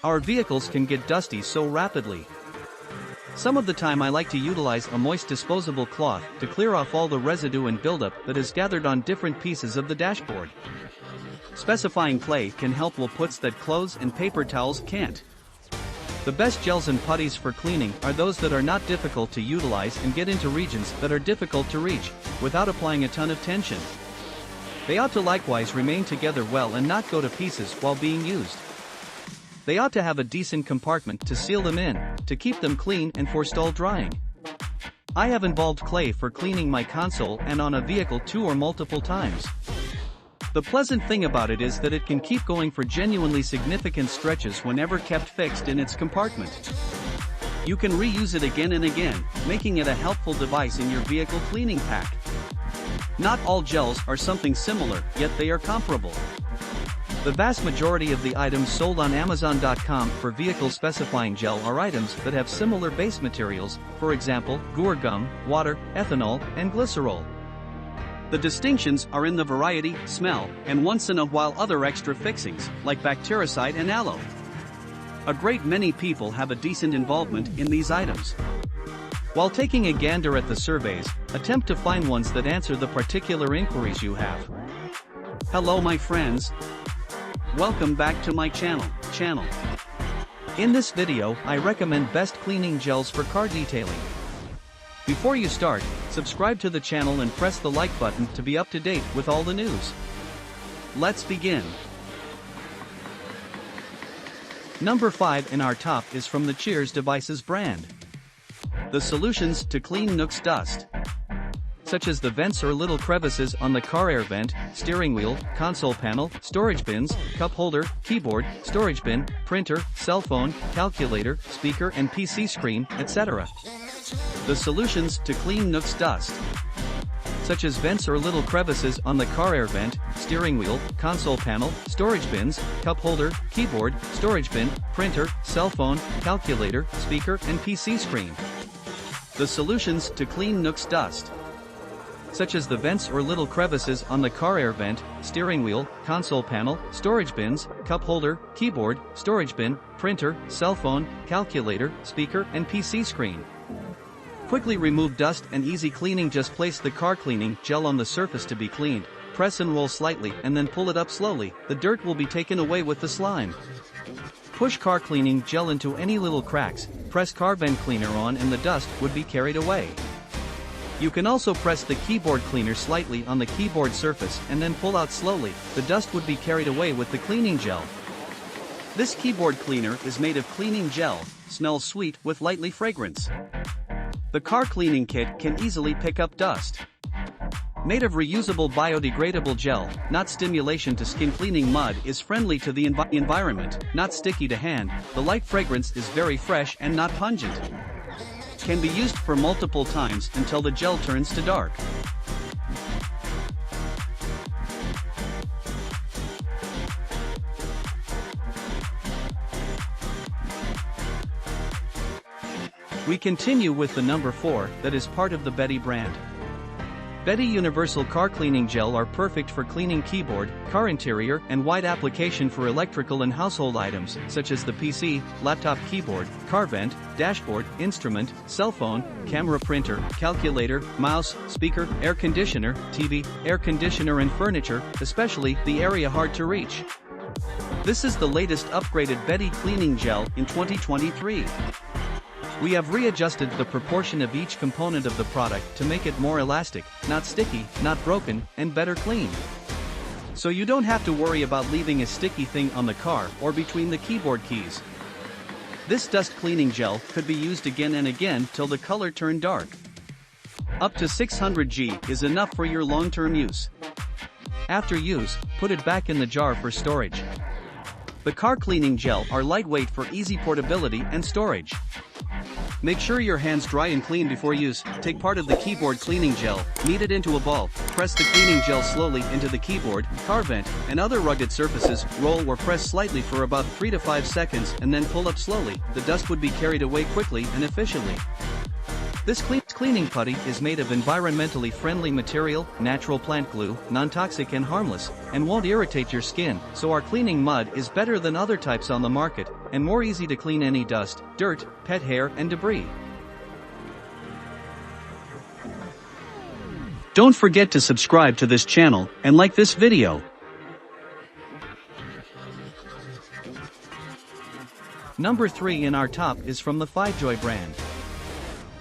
Our vehicles can get dusty so rapidly. Some of the time I like to utilize a moist disposable cloth to clear off all the residue and buildup that is gathered on different pieces of the dashboard. Specifying clay can help while puts that clothes and paper towels can't. The best gels and putties for cleaning are those that are not difficult to utilize and get into regions that are difficult to reach, without applying a ton of tension. They ought to likewise remain together well and not go to pieces while being used. They ought to have a decent compartment to seal them in, to keep them clean and forestall drying. I have involved clay for cleaning my console and on a vehicle 2 or multiple times. The pleasant thing about it is that it can keep going for genuinely significant stretches whenever kept fixed in its compartment. You can reuse it again and again, making it a helpful device in your vehicle cleaning pack. Not all gels are something similar, yet they are comparable. The vast majority of the items sold on Amazon.com for vehicle specifying gel are items that have similar base materials, for example, guar gum, water, ethanol, and glycerol. The distinctions are in the variety, smell, and once in a while other extra fixings, like bactericide and aloe. A great many people have a decent involvement in these items. While taking a gander at the surveys, attempt to find ones that answer the particular inquiries you have. Hello my friends. Welcome back to my channel. In this video, I recommend best cleaning gels for car detailing. Before you start, subscribe to the channel and press the like button to be up to date with all the news. Let's begin. Number 5 in our top is from the Cheers Devices brand. The solutions to clean nooks dust, such as the vents or little crevices on the car air vent, steering wheel, console panel, storage bins, cup holder, keyboard, storage bin, printer, cell phone, calculator, speaker and PC screen, etc. The solutions to clean nooks dust, such as vents or little crevices on the car air vent, steering wheel, console panel, storage bins, cup holder, keyboard, storage bin, printer, cell phone, calculator, speaker and PC screen. The solutions to clean nooks dust, such as the vents or little crevices on the car air vent, steering wheel, console panel, storage bins, cup holder, keyboard, storage bin, printer, cell phone, calculator, speaker and PC screen. Quickly remove dust and easy cleaning. Just place the car cleaning gel on the surface to be cleaned, press and roll slightly and then pull it up slowly. The dirt will be taken away with the slime. Push car cleaning gel into any little cracks, press car vent cleaner on and the dust would be carried away. You can also press the keyboard cleaner slightly on the keyboard surface and then pull out slowly. The dust would be carried away with the cleaning gel. This keyboard cleaner is made of cleaning gel, smells sweet with lightly fragrance. The car cleaning kit can easily pick up dust. Made of reusable biodegradable gel, not stimulation to skin. Cleaning mud is friendly to the environment, not sticky to hand. The light fragrance is very fresh and not pungent. Can be used for multiple times until the gel turns to dark. We continue with the number 4 that is part of the Betty brand. Betty Universal Car Cleaning Gel are perfect for cleaning keyboard, car interior and wide application for electrical and household items such as the PC, laptop keyboard, car vent, dashboard, instrument, cell phone, camera, printer, calculator, mouse, speaker, air conditioner, TV, air conditioner and furniture, especially the area hard to reach. This is the latest upgraded Betty Cleaning Gel in 2023. We have readjusted the proportion of each component of the product to make it more elastic, not sticky, not broken, and better clean. So you don't have to worry about leaving a sticky thing on the car or between the keyboard keys. This dust cleaning gel could be used again and again till the color turned dark. Up to 600 G is enough for your long-term use. After use, put it back in the jar for storage. The car cleaning gel are lightweight for easy portability and storage. Make sure your hands dry and clean before use. Take part of the keyboard cleaning gel, knead it into a ball, press the cleaning gel slowly into the keyboard, car vent, and other rugged surfaces, roll or press slightly for about 3 to 5 seconds and then pull up slowly. The dust would be carried away quickly and efficiently. This cleaning putty is made of environmentally friendly material, natural plant glue, non-toxic and harmless, and won't irritate your skin, so our cleaning mud is better than other types on the market, and more easy to clean any dust, dirt, pet hair and debris. Don't forget to subscribe to this channel, and like this video. Number 3 in our top is from the FiveJoy brand.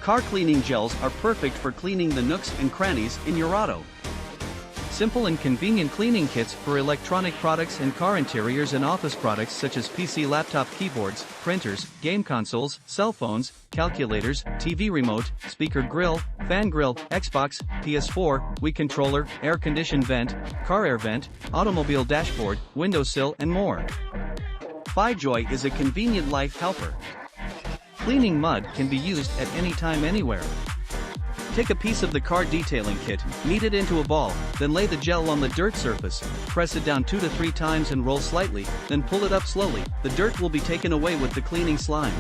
Car cleaning gels are perfect for cleaning the nooks and crannies in your auto. Simple and convenient cleaning kits for electronic products and car interiors and office products such as PC laptop keyboards, printers, game consoles, cell phones, calculators, TV remote, speaker grill, fan grill, Xbox, PS4, Wii controller, air condition vent, car air vent, automobile dashboard, windowsill and more. FiveJoy is a convenient life helper. Cleaning mud can be used at any time anywhere. Take a piece of the car detailing kit, knead it into a ball, then lay the gel on the dirt surface, press it down 2 to 3 times and roll slightly, then pull it up slowly. The dirt will be taken away with the cleaning slime.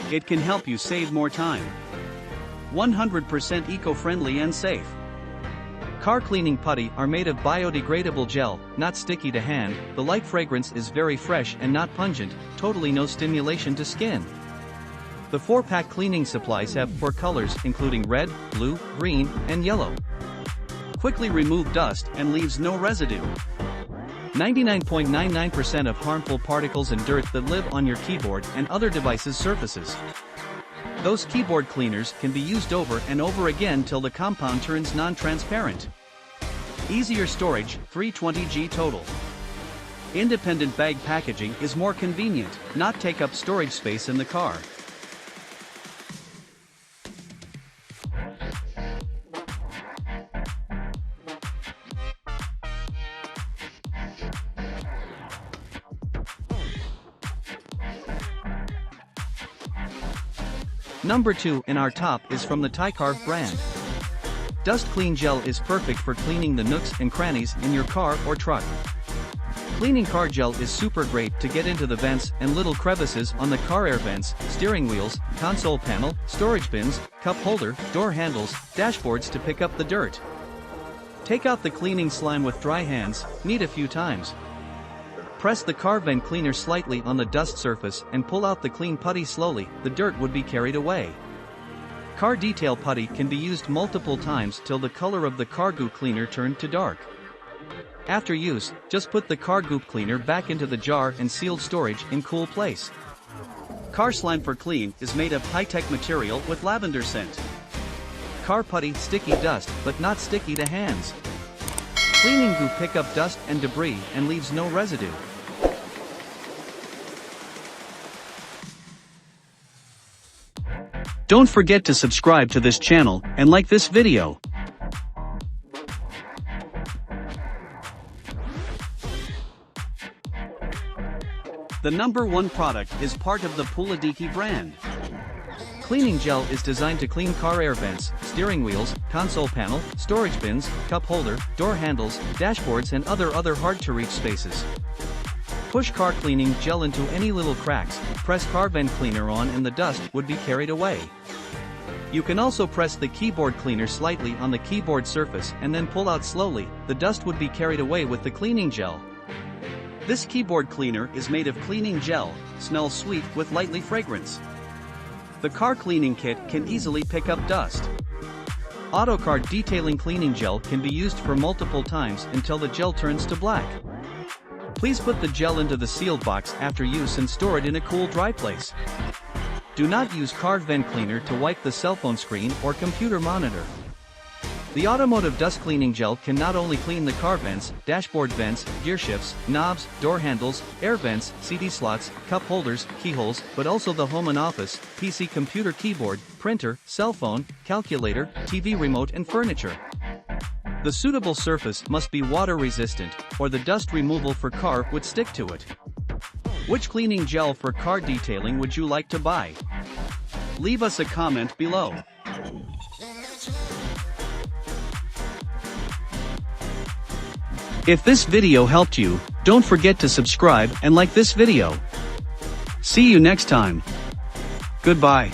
It can help you save more time. 100% eco-friendly and safe. Car cleaning putty are made of biodegradable gel, not sticky to hand. The light fragrance is very fresh and not pungent, totally no stimulation to skin. The 4-pack cleaning supplies have 4 colors including red, blue, green, and yellow. Quickly remove dust and leaves no residue. 99.99% of harmful particles and dirt that live on your keyboard and other devices' surfaces. Those keyboard cleaners can be used over and over again till the compound turns non-transparent. Easier storage, 320g total. Independent bag packaging is more convenient, not take up storage space in the car. Number 2 in our top is from the TICARVE brand. Dust Clean Gel is perfect for cleaning the nooks and crannies in your car or truck. Cleaning car gel is super great to get into the vents and little crevices on the car air vents, steering wheels, console panel, storage bins, cup holder, door handles, dashboards to pick up the dirt. Take out the cleaning slime with dry hands, knead a few times. Press the car vent cleaner slightly on the dust surface and pull out the clean putty slowly. The dirt would be carried away. Car detail putty can be used multiple times till the color of the car goop cleaner turned to dark. After use, just put the car goop cleaner back into the jar and sealed storage in cool place. Car slime for clean is made of high-tech material with lavender scent. Car putty sticky dust but not sticky to hands. Cleaning goo pick up dust and debris and leaves no residue. Don't forget to subscribe to this channel and like this video. The number 1 product is part of the Putty brand. Cleaning gel is designed to clean car air vents, steering wheels, console panel, storage bins, cup holder, door handles, dashboards and other hard-to-reach spaces. Push car cleaning gel into any little cracks, press car vent cleaner on and the dust would be carried away. You can also press the keyboard cleaner slightly on the keyboard surface and then pull out slowly. The dust would be carried away with the cleaning gel. This keyboard cleaner is made of cleaning gel, smells sweet with lightly fragrance. The car cleaning kit can easily pick up dust. Auto car detailing cleaning gel can be used for multiple times until the gel turns to black. Please put the gel into the sealed box after use and store it in a cool dry place. Do not use car vent cleaner to wipe the cell phone screen or computer monitor. The Automotive dust cleaning gel can not only clean the car vents, dashboard vents, gear shifts, knobs, door handles, air vents, CD slots, cup holders, keyholes, but also the home and office, PC computer keyboard, printer, cell phone, calculator, TV remote and furniture. The suitable surface must be water resistant, or the dust removal for car would stick to it. Which cleaning gel for car detailing would you like to buy? Leave us a comment below. If this video helped you, don't forget to subscribe and like this video. See you next time. Goodbye.